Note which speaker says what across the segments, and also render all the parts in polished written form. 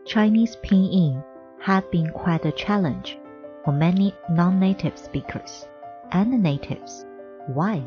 Speaker 1: Chinese pinyin have been quite a challenge for many non-native speakers and natives. Why?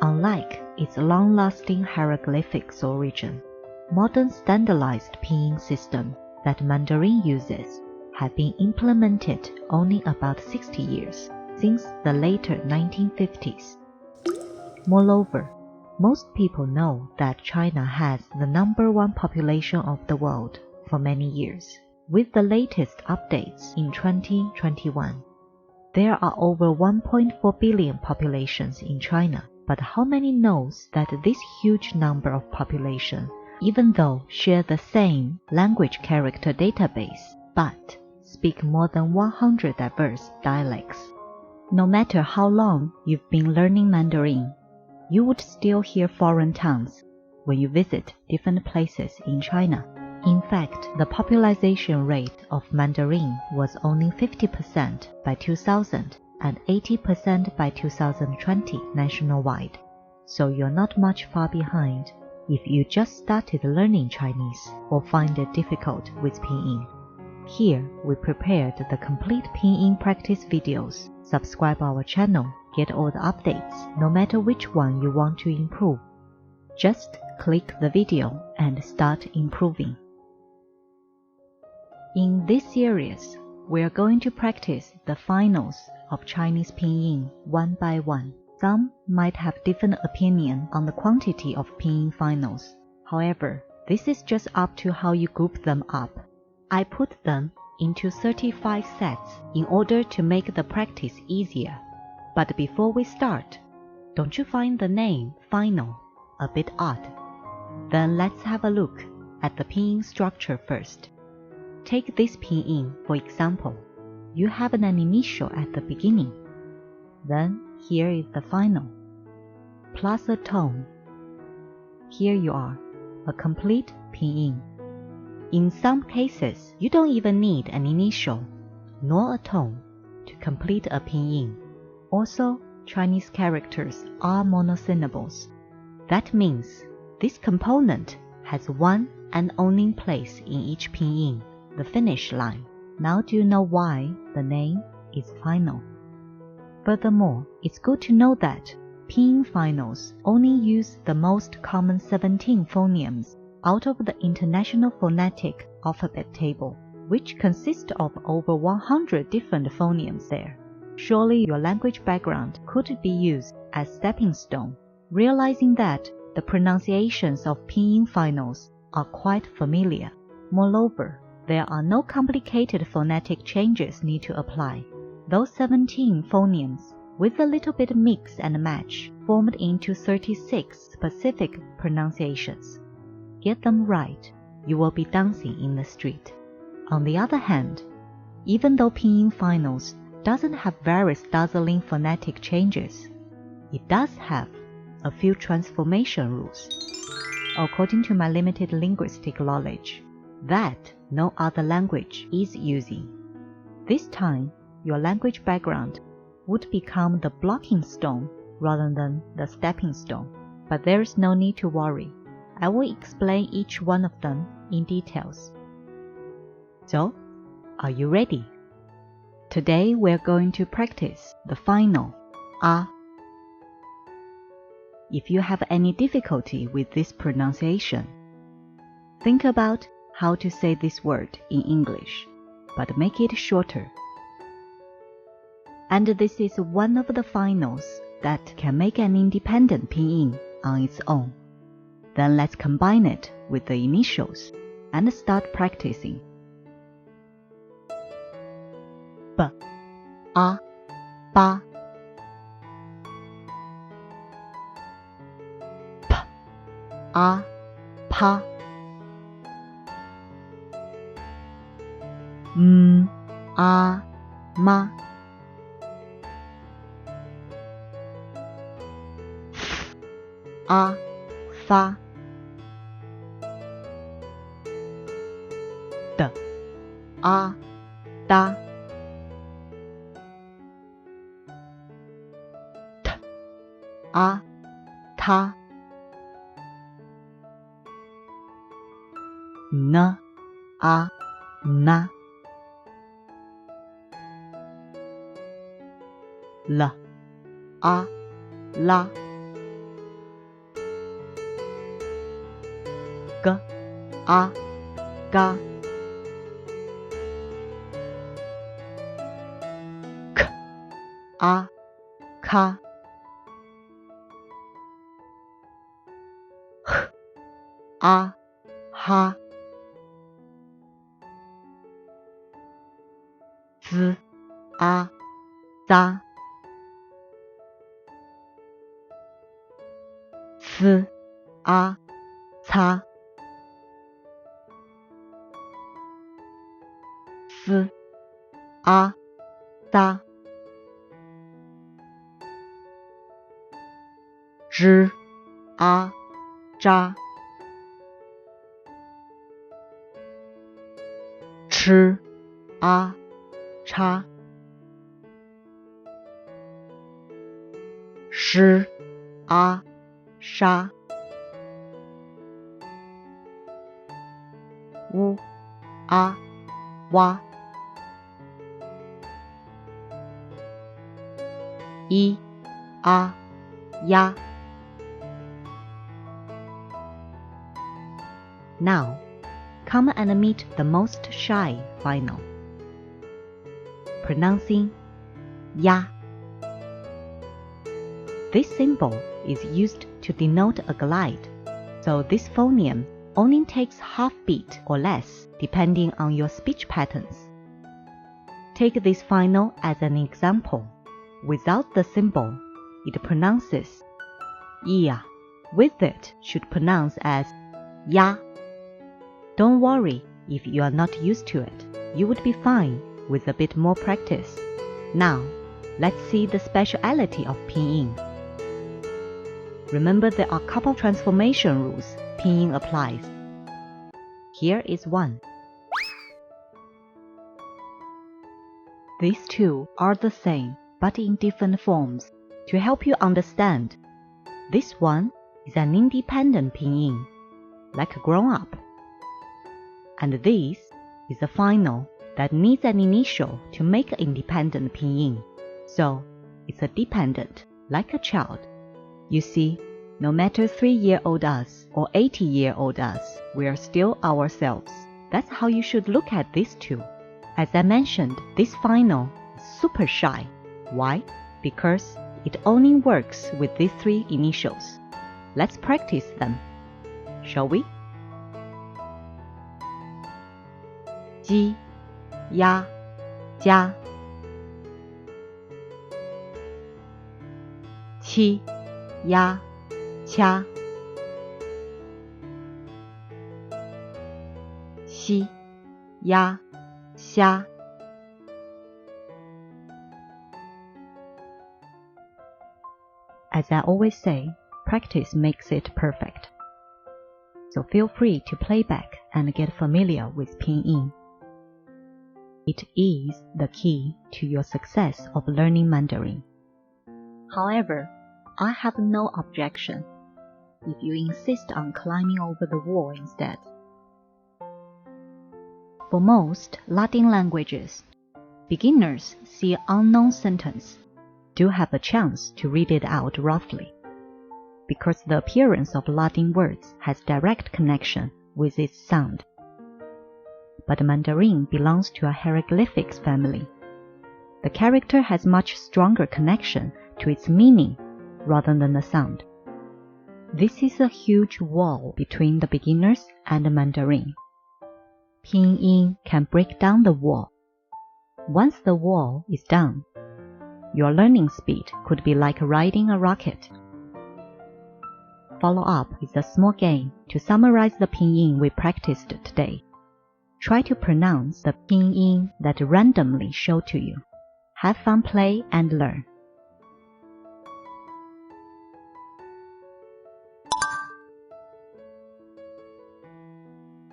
Speaker 1: Unlike its long-lasting hieroglyphics origin, modern standardized pinyin system that Mandarin uses have been implemented only about 60 years, since the later 1950s. Moreover, most people know that China has the #1 population of the world for many years. With the latest updates in 2021, there are over 1.4 billion populations in China, but how many knows that this huge number of population, even though share the same language character database, but speak more than 100 diverse dialects? No matter how long you've been learning Mandarin, you would still hear foreign tongues when you visit different places in China. In fact, the popularization rate of Mandarin was only 50% by 2000 and 80% by 2020 nationwide. So you're not much far behind if you just started learning Chinese or find it difficult with pinyin. Here, we prepared the complete pinyin practice videos. Subscribe our channel, get all the updates, no matter which one you want to improve. Just click the video and start improving. In this series, we are going to practice the finals of Chinese pinyin one by one. Some might have different opinion on the quantity of pinyin finals. However, this is just up to how you group them up. I put them into 35 sets in order to make the practice easier. But before we start, don't you find the name final a bit odd? Then let's have a look at the pinyin structure first. Take this pinyin for example. You have an initial at the beginning. Then here is the final, plus a tone. Here you are, a complete pinyin. In some cases, you don't even need an initial nor a tone to complete a pinyin. Also, Chinese characters are monosyllables. That means this component has one and only place in each pinyin, the finish line. Now do you know why the name is final? Furthermore, it's good to know that pinyin finals only use the most common 17 phonemes out of the International Phonetic Alphabet Table, which consists of over 100 different phonemes there. Surely your language background could be used as stepping stone, realizing that the pronunciations of pinyin finals are quite familiar. Moreover, there are no complicated phonetic changes need to apply. Those 17 phonemes, with a little bit mix and match, formed into 36 specific pronunciations. Get them right, you will be dancing in the street. On the other hand, even though pinyin finals doesn't have various dazzling phonetic changes, it does have a few transformation rules, according to my limited linguistic knowledge, that no other language is using. This time, your language background would become the blocking stone rather than the stepping stone. But there is no need to worry. I will explain each one of them in details. So, are you ready? Today we are going to practice the final a. If you have any difficulty with this pronunciation, think about how to say this word in English, but make it shorter. And this is one of the finals that can make an independent pinyin on its own. Then let's combine it with the initials and start practicing. B, A, ba. P, A, pa. M, A, ma. F, A, fa. D, A, da. T, A, ta. N, A, na l a la g a ga k a ka h a ha z a za s a ca s a da zh a zha ch a cha sh a sha w a wa i a ya. Now, come and meet the most shy final. Pronouncing ya. This symbol is used to denote a glide, so this phoneme only takes half beat or less depending on your speech patterns. Take this final as an example. Without the symbol, it pronounces ya. With it, should pronounce as ya. Don't worry if you are not used to it. You would be fine with a bit more practice. Now, let's see the speciality of pinyin. Remember, there are a couple transformation rules pinyin applies. Here is one. These two are the same, but in different forms. To help you understand, this one is an independent pinyin, like a grown-up. And this is a final that needs an initial to make an independent pinyin. So, it's a dependent, like a child. You see, no matter 3-year-old us or 80-year-old us, we are still ourselves. That's how you should look at these two. As I mentioned, this final is super shy. Why? Because it only works with these 3 initials. Let's practice them. Shall we? Ji, ya, jia. Qi, ya, qia. Xi, ya, xia. As I always say, practice makes it perfect. So feel free to play back and get familiar with pinyin. It is the key to your success of learning Mandarin. However, I have no objection if you insist on climbing over the wall instead. For most Latin languages, beginners see an unknown sentence, do have a chance to read it out roughly, because the appearance of Latin words has direct connection with its sound. But Mandarin belongs to a hieroglyphics family. The character has much stronger connection to its meaning rather than the sound. This is a huge wall between the beginners and the Mandarin. Pinyin can break down the wall. Once the wall is down, your learning speed could be like riding a rocket. Follow up with a small game to summarize the pinyin we practiced today. Try to pronounce the pinyin that randomly show to you. Have fun, play, and learn.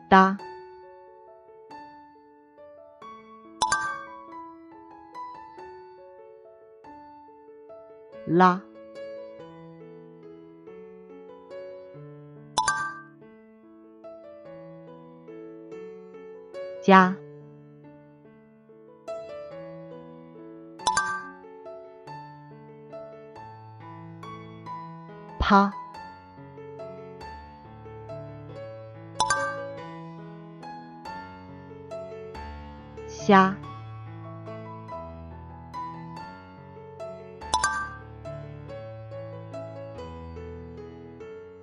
Speaker 1: Da, la, jia, 啪虾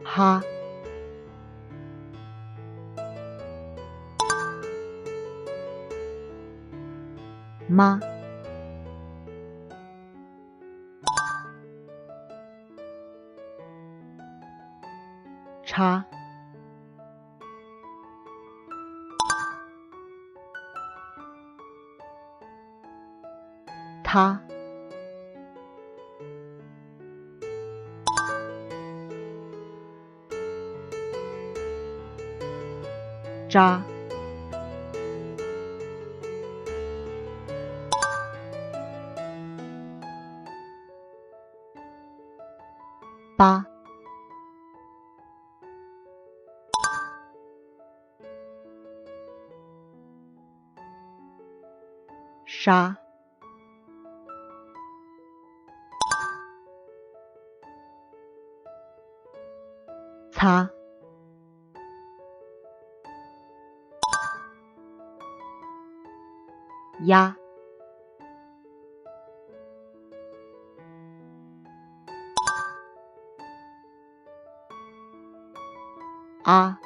Speaker 1: 哈妈叉他扎八沙擦鸭啊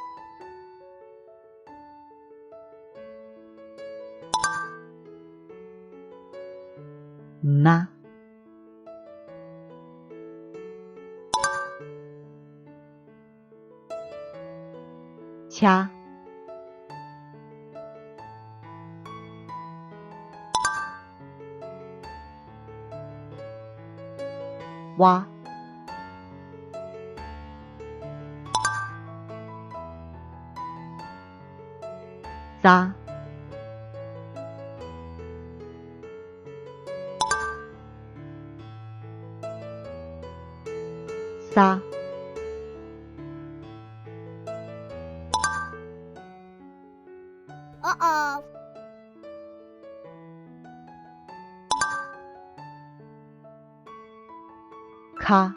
Speaker 1: 那掐挖扎撒咔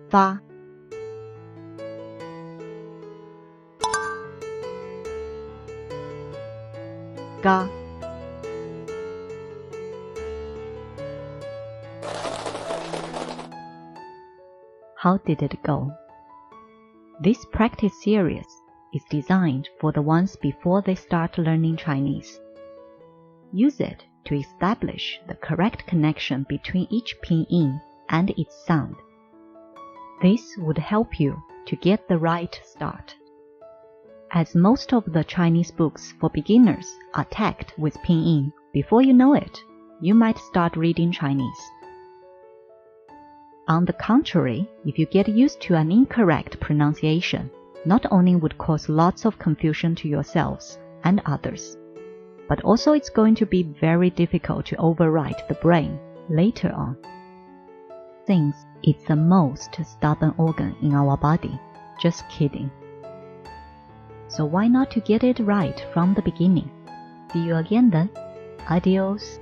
Speaker 1: 发嘎How did it go? This practice series is designed for the ones before they start learning Chinese. Use it to establish the correct connection between each pinyin and its sound. This would help you to get the right start. As most of the Chinese books for beginners are tagged with pinyin, before you know it, you might start reading Chinese. On the contrary, if you get used to an incorrect pronunciation, not only would cause lots of confusion to yourselves and others, but also it's going to be very difficult to override the brain later on. Since it's the most stubborn organ in our body, just kidding. So why not to get it right from the beginning? See you again then. Adios.